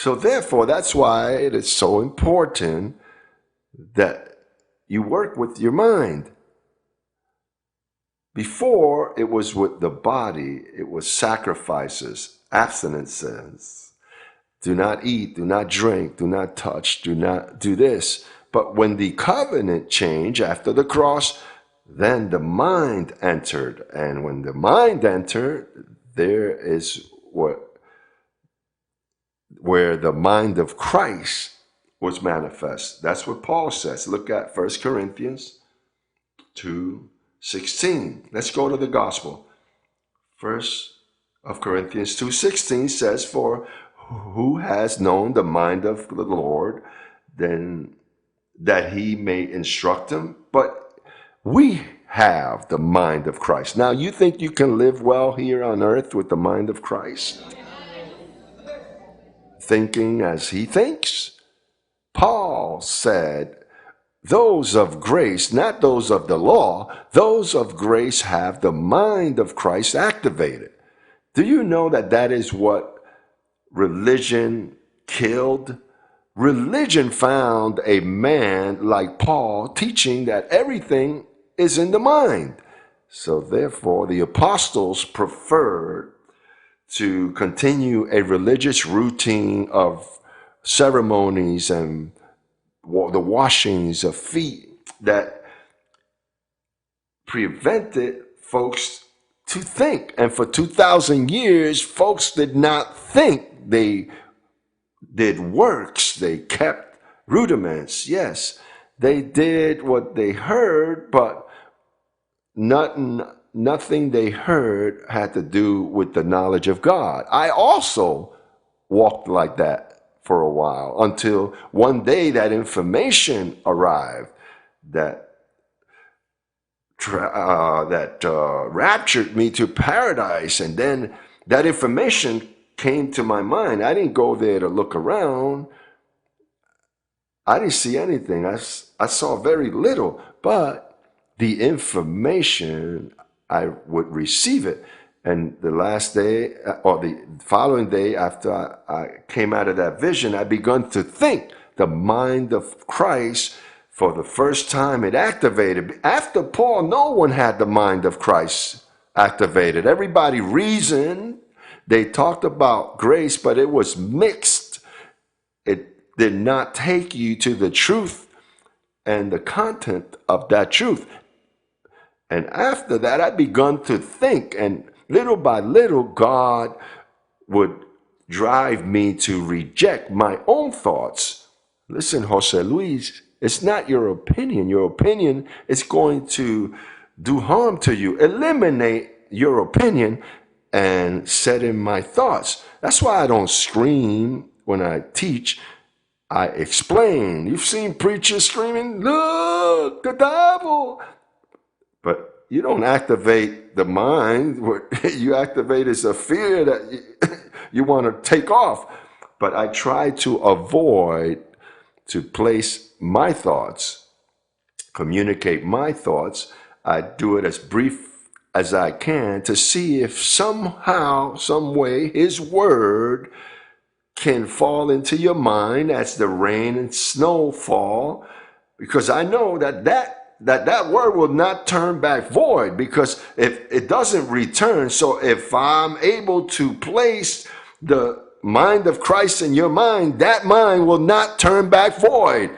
So therefore, that's why it is so important that you work with your mind. Before, it was with the body, it was sacrifices, abstinences. Do not eat, do not drink, do not touch, do not do this. But when the covenant changed after the cross, then the mind entered. And when the mind entered, there is where the mind of Christ was manifest. That's what Paul says. Look at 1 Corinthians 2:16. Let's go to the gospel. 1 Corinthians 2:16 says, for who has known the mind of the Lord, then that he may instruct him? But we have the mind of Christ. Now, you think you can live well here on earth with the mind of Christ? Thinking as he thinks? Paul said, those of grace, not those of the law, those of grace have the mind of Christ activated. Do you know that that is what religion killed? Religion found a man like Paul teaching that everything is in the mind. So therefore, the apostles preferred to continue a religious routine of ceremonies and the washings of feet that prevented folks to think. And for 2,000 years, folks did not think. They did works. They kept rudiments. Yes, they did what they heard, but nothing they heard had to do with the knowledge of God. I also walked like that for a while until one day that information arrived that raptured me to paradise, and then that information came to my mind. I didn't go there to look around. I didn't see anything. I saw very little, but the information, I would receive it. And the last day, or the following day after I came out of that vision, I begun to think the mind of Christ. For the first time, it activated. After Paul, no one had the mind of Christ activated. Everybody reasoned. They talked about grace, but it was mixed. It did not take you to the truth and the content of that truth. And after that, I begun to think, and little by little, God would drive me to reject my own thoughts. Listen, Jose Luis, it's not your opinion. Your opinion is going to do harm to you. Eliminate your opinion and set in my thoughts. That's why I don't scream when I teach. I explain. You've seen preachers screaming, look, the devil. But you don't activate the mind. What you activate is a fear that you want to take off. But I try to avoid to place my thoughts, communicate my thoughts. I do it as brief as I can to see if somehow, some way, his word can fall into your mind as the rain and snow fall, because I know that word will not turn back void, because if it doesn't return. So if I'm able to place the mind of Christ in your mind, that mind will not turn back void.